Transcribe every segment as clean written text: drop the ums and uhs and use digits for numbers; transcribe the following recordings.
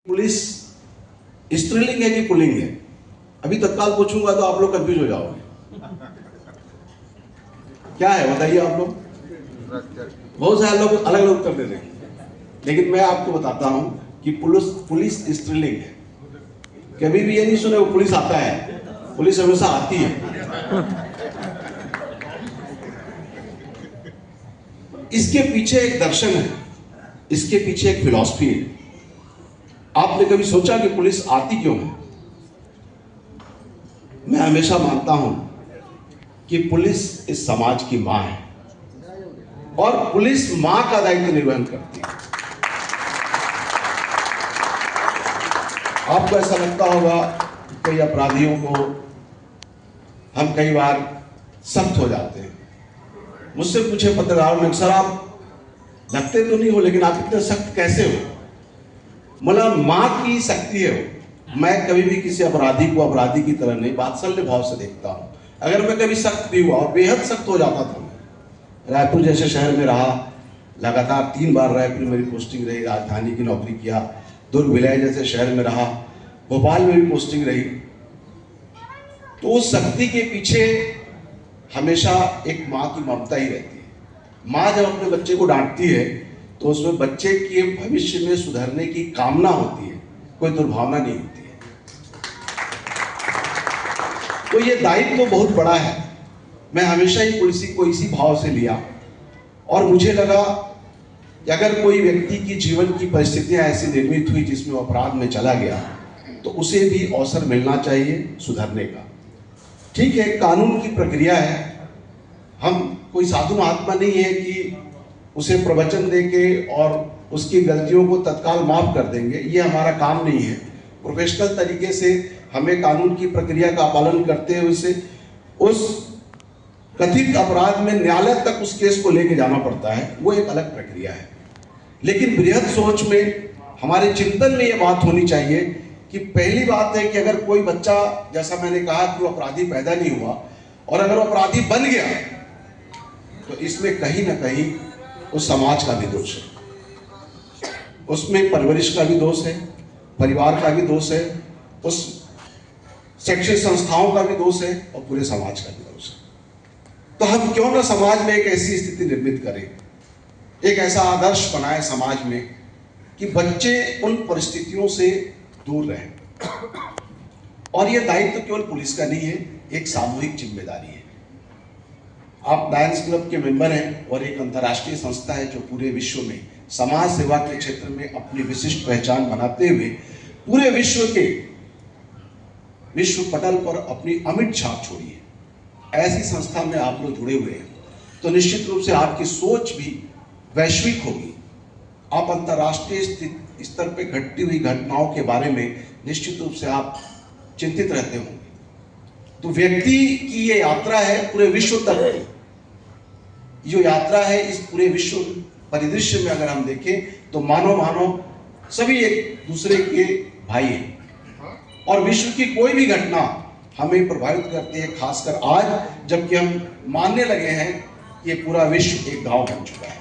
Police स्त्रीलिंग है कि पुल्लिंग है? अभी तत्काल पूछूंगा तो आप लोग कंफ्यूज हो जाओगे। क्या है बताइए आप लोग? बहुत सारे लोग अलग अलग उत्तर दे देंगे, लेकिन मैं आपको बताता हूं कि पुलिस स्त्रीलिंग है। कभी भी ये नहीं सुने वो पुलिस आता है, पुलिस हमेशा आती है। इसके पीछे एक दर्शन है, इसके पीछे एक फिलॉसफी है। आपने कभी सोचा कि पुलिस आती क्यों है? मैं हमेशा मानता हूं कि पुलिस इस समाज की मां है और पुलिस मां का दायित्व निर्वहन करती है। आपको ऐसा लगता होगा कि कई अपराधियों को हम कई बार सख्त हो जाते हैं। मुझसे पूछे पत्रकारों ने, सर आप लगते तो नहीं हो लेकिन आप इतने सख्त कैसे हो? मतलब मां की शक्ति है वो। मैं कभी भी किसी अपराधी को अपराधी की तरह नहीं, वात्सल्य भाव से देखता हूं। अगर मैं कभी सख्त भी हुआ और बेहद सख्त हो जाता था, रायपुर जैसे शहर में रहा, लगातार 3 बार रायपुर मेरी पोस्टिंग रही, राजधानी की नौकरी किया, दुर्ग विलय जैसे शहर में रहा, भोपाल में भी पोस्टिंग रही, तो उस शक्ति के पीछे हमेशा एक माँ की ममता ही रहती है। माँ जब अपने बच्चे को डांटती है तो उसमें बच्चे के भविष्य में सुधरने की कामना होती है, कोई दुर्भावना नहीं होती है। तो ये दायित्व तो बहुत बड़ा है। मैं हमेशा ही पुलिस को इसी भाव से लिया और मुझे लगा कि अगर कोई व्यक्ति की जीवन की परिस्थितियां ऐसी निर्मित हुई जिसमें वो अपराध में चला गया, तो उसे भी अवसर मिलना चाहिए सुधरने का। ठीक है, कानून की प्रक्रिया है, हम कोई साधु महात्मा नहीं है कि उसे प्रवचन देके और उसकी गलतियों को तत्काल माफ कर देंगे, ये हमारा काम नहीं है। प्रोफेशनल तरीके से हमें कानून की प्रक्रिया का पालन करते हुए उसे उस कथित अपराध में न्यायालय तक उस केस को लेके जाना पड़ता है, वो एक अलग प्रक्रिया है। लेकिन बृहद सोच में हमारे चिंतन में ये बात होनी चाहिए कि पहली बात है कि अगर कोई बच्चा, जैसा मैंने कहा कि वो अपराधी पैदा नहीं हुआ और अगर वो अपराधी बन गया, तो इसमें कहीं ना कहीं उस समाज का भी दोष है, उसमें परवरिश का भी दोष है, परिवार का भी दोष है, उस शैक्षिक संस्थाओं का भी दोष है और पूरे समाज का भी दोष है। तो हम क्यों ना समाज में एक ऐसी स्थिति निर्मित करें, एक ऐसा आदर्श बनाए समाज में कि बच्चे उन परिस्थितियों से दूर रहें। और यह दायित्व केवल पुलिस का नहीं है, एक सामूहिक जिम्मेदारी है। आप लायंस क्लब के मेंबर हैं और एक अंतर्राष्ट्रीय संस्था है जो पूरे विश्व में समाज सेवा के क्षेत्र में अपनी विशिष्ट पहचान बनाते हुए पूरे विश्व पटल पर अपनी अमिट छाप छोड़ी है। ऐसी संस्था में आप लोग जुड़े हुए हैं तो निश्चित रूप से आपकी सोच भी वैश्विक होगी। आप अंतर्राष्ट्रीय स्तर पर घटती हुई घटनाओं के बारे में निश्चित रूप से आप चिंतित रहते होंगे। तो व्यक्ति की ये यात्रा है पूरे विश्व तक की। जो यात्रा है इस पूरे विश्व परिदृश्य में अगर हम देखें तो मानव सभी एक दूसरे के भाई हैं और विश्व की कोई भी घटना हमें प्रभावित करती है, खासकर आज जबकि हम मानने लगे हैं कि पूरा विश्व एक गांव बन चुका है।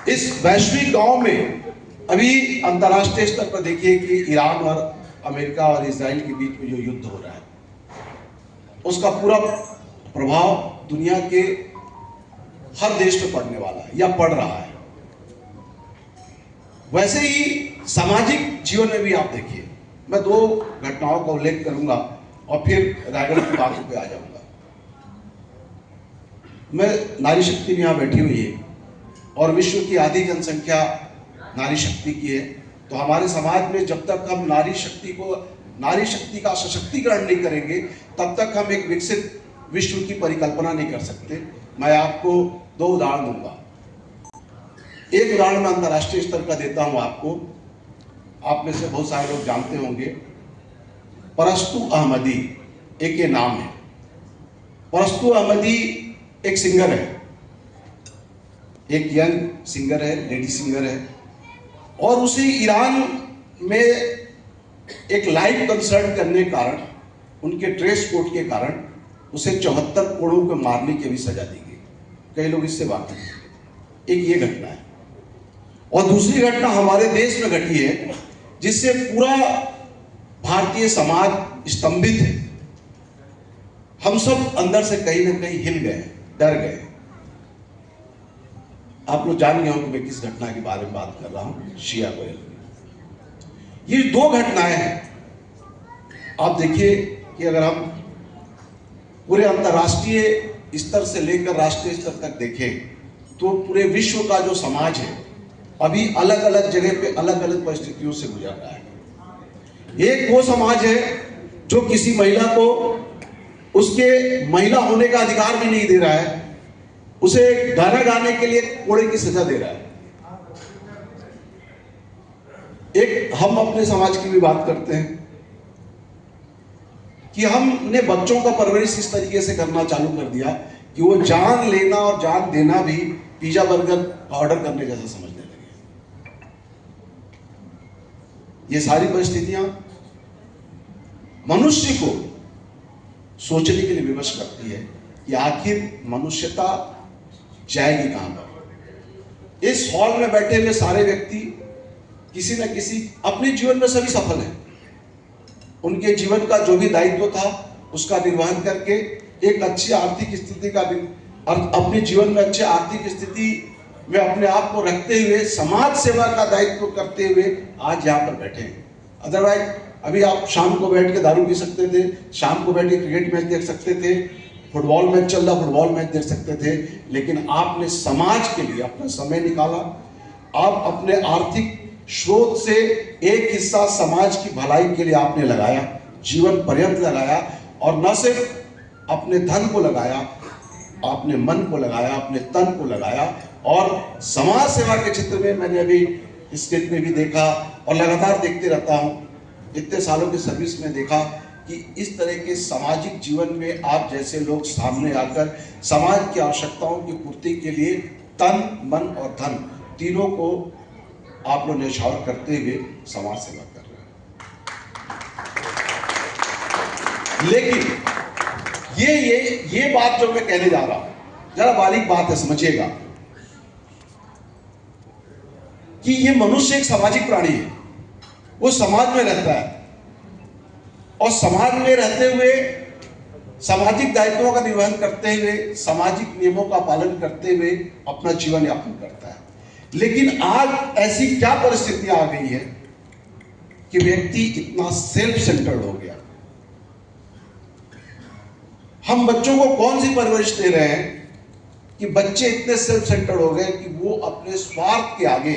इस वैश्विक गांव में अभी अंतर्राष्ट्रीय स्तर पर देखिए कि ईरान और अमेरिका और इजराइल के बीच में जो युद्ध हो रहा है, उसका पूरा प्रभाव दुनिया के हर देश पे पड़ने वाला है या पड़ रहा है। वैसे ही सामाजिक जीवन में भी आप देखिए, मैं 2 घटनाओं का उल्लेख करूंगा और फिर रायगढ़ की बातों पे आ जाऊंगा। मैं नारी शक्ति भी यहां बैठी हुई है और विश्व की आधी जनसंख्या नारी शक्ति की है। तो हमारे समाज में जब तक हम नारी शक्ति का सशक्तिकरण नहीं करेंगे, तब तक हम एक विकसित विश्व की परिकल्पना नहीं कर सकते। मैं आपको 2 उदाहरण दूंगा। एक उदाहरण मैं अंतर्राष्ट्रीय स्तर का देता हूं आपको, आप में से बहुत सारे लोग जानते होंगे। परस्तु अहमदी एक ये नाम है। परस्तु अहमदी एक सिंगर है, एक यंग सिंगर है, लेडी सिंगर है, और उसे ईरान में एक लाइव कंसर्ट करने के कारण, उनके ड्रेस कोड के कारण उसे 74 कोड़ों को मारने की भी सजा दी गई। कई लोग इससे वाकिफ हैं। एक ये घटना है। और दूसरी घटना हमारे देश में घटी है जिससे पूरा भारतीय समाज स्तंभित है। हम सब अंदर से कहीं ना कहीं हिल गए, डर गए। आप लोग जान गए हो कि मैं किस घटना के बारे में बात कर रहा हूं, शिया गोयल। ये दो घटनाएं हैं। आप देखिए कि अगर हम पूरे अंतर्राष्ट्रीय स्तर से लेकर राष्ट्रीय स्तर तक देखें तो पूरे विश्व का जो समाज है अभी अलग अलग जगह पे अलग अलग परिस्थितियों से गुजर रहा है। एक वो समाज है जो किसी महिला को उसके महिला होने का अधिकार भी नहीं दे रहा है, उसे गाना गाने के लिए कोड़े की सजा दे रहा है। एक हम अपने समाज की भी बात करते हैं कि हमने बच्चों का परवरिश इस तरीके से करना चालू कर दिया कि वो जान लेना और जान देना भी पिज्जा बर्गर ऑर्डर करने जैसा समझने लगे। ये सारी परिस्थितियां मनुष्य को सोचने के लिए विवश करती है कि आखिर मनुष्यता जाएगी कहां पर। इस हॉल में बैठे हुए सारे व्यक्ति किसी न किसी अपने जीवन में सभी सफल हैं। उनके जीवन का जो भी दायित्व था उसका निर्वहन करके एक अच्छी आर्थिक स्थिति का अपने जीवन में अच्छी आर्थिक स्थिति में अपने आप को रखते हुए समाज सेवा का दायित्व करते हुए आज यहाँ पर बैठे हैं। अदरवाइज अभी आप शाम को बैठ के दारू पी सकते थे, शाम को बैठ के क्रिकेट मैच देख सकते थे, फुटबॉल मैच चल रहा फुटबॉल मैच देख सकते थे, लेकिन आपने समाज के लिए अपना समय निकाला। आप अपने आर्थिक स्रोत से एक हिस्सा समाज की भलाई के लिए आपने लगाया, जीवन पर्यंत लगाया, और न सिर्फ अपने धन को लगाया, आपने मन को लगाया, अपने तन को लगाया। और समाज सेवा के क्षेत्र में मैंने अभी स्टेट में भी देखा और लगातार देखते रहता हूं, इतने सालों की सर्विस में देखा कि इस तरह के सामाजिक जीवन में आप जैसे लोग सामने आकर समाज की आवश्यकताओं की पूर्ति के लिए तन, मन और धन तीनों को आप लोग न्यौछावर करते हुए समाज सेवा कर रहे हैं। लेकिन ये बात जो मैं कहने जा रहा हूं जरा बारीक बात है, समझिएगा कि ये मनुष्य एक सामाजिक प्राणी है। वो समाज में रहता है और समाज में रहते हुए सामाजिक दायित्वों का निर्वहन करते हुए, सामाजिक नियमों का पालन करते हुए अपना जीवन यापन करता है। लेकिन आज ऐसी क्या परिस्थितियां आ गई है कि व्यक्ति इतना सेल्फ सेंटर्ड हो गया। हम बच्चों को कौन सी परवरिश दे रहे हैं कि बच्चे इतने सेल्फ सेंटर्ड हो गए कि वो अपने स्वार्थ के आगे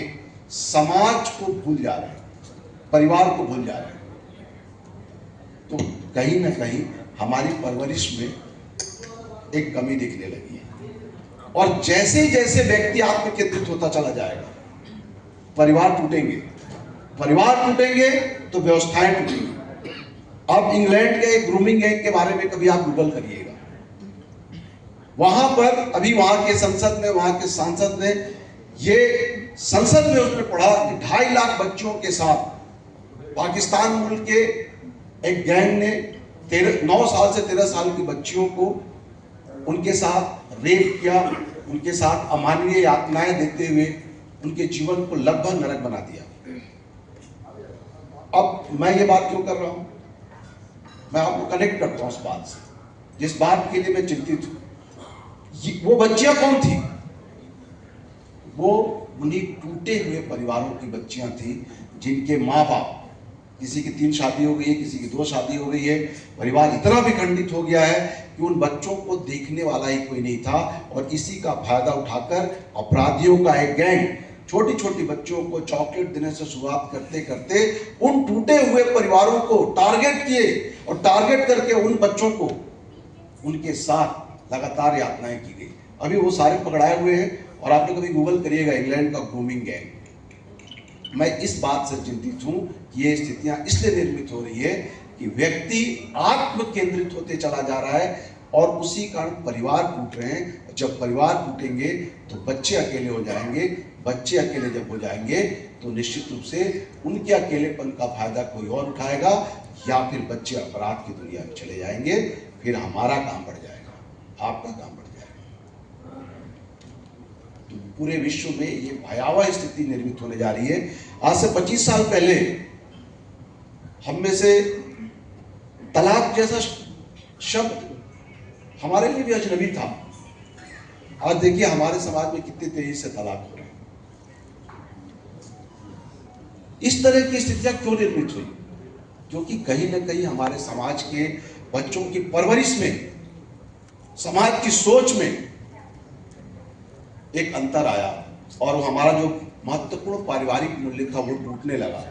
समाज को भूल जा रहे हैं, परिवार को भूल जा रहे हैं। तो कहीं ना कहीं हमारी परवरिश में एक कमी दिखने लगी है। और जैसे जैसे व्यक्ति आत्म केंद्रित होता चला जाएगा, परिवार टूटेंगे, परिवार टूटेंगे तो व्यवस्थाएं टूटेंगी। अब इंग्लैंड के एक ग्रूमिंग गैंग के बारे में कभी आप गूगल करिएगा, वहां पर अभी वहां के संसद में, वहां के सांसद ने ये संसद में उसने पढ़ा कि 2.5 लाख बच्चों के साथ पाकिस्तान मुल्क के एक गैंग ने 9 साल से 13 साल की बच्चियों को उनके साथ रेप किया, उनके साथ अमानवीय यातनाएं देते हुए उनके जीवन को लगभग नरक बना दिया। अब मैं ये बात क्यों कर रहा हूं? मैं आपको कनेक्ट करता हूं उस बात से जिस बात के लिए मैं चिंतित हूं। वो बच्चियां कौन थी? वो उन्हीं टूटे हुए परिवारों की बच्चियां थी जिनके माँ बाप, किसी की 3 शादी हो गई है, किसी की 2 शादी हो गई है, परिवार इतना विखंडित हो गया है कि उन बच्चों को देखने वाला ही कोई नहीं था। और इसी का फायदा उठाकर अपराधियों का एक गैंग छोटी छोटी बच्चों को चॉकलेट देने से शुरुआत करते करते उन टूटे हुए परिवारों को टारगेट किए और टारगेट करके उन बच्चों को उनके साथ लगातार यातनाएं की गई। अभी वो सारे पकड़ाए हुए हैं और आप लोग कभी गूगल करिएगा इंग्लैंड का ग्रूमिंग गैंग। मैं इस बात से चिंतित हूं कि ये स्थितियां इसलिए निर्मित हो रही है कि व्यक्ति आत्म केंद्रित होते चला जा रहा है और उसी कारण परिवार टूट रहे हैं। जब परिवार टूटेंगे तो बच्चे अकेले हो जाएंगे, बच्चे अकेले जब हो जाएंगे तो निश्चित रूप से उनके अकेलेपन का फायदा कोई और उठाएगा या फिर बच्चे अपराध की दुनिया में चले जाएंगे। फिर हमारा काम बढ़ जाएगा, आपका काम बढ़ जाएगा। पूरे विश्व में ये भयावह स्थिति निर्मित होने जा रही है। आज से 25 साल पहले हम में से तलाक जैसा शब्द हमारे लिए भी अजनबी था। आज देखिए हमारे समाज में कितनी तेजी से तलाक हो रहे हैं। इस तरह की स्थितियां क्यों निर्मित हुई? क्योंकि कहीं ना कहीं हमारे समाज के बच्चों की परवरिश में, समाज की सोच में एक अंतर आया और हमारा जो महत्वपूर्ण पारिवारिक मूल्य था वो टूटने लगा।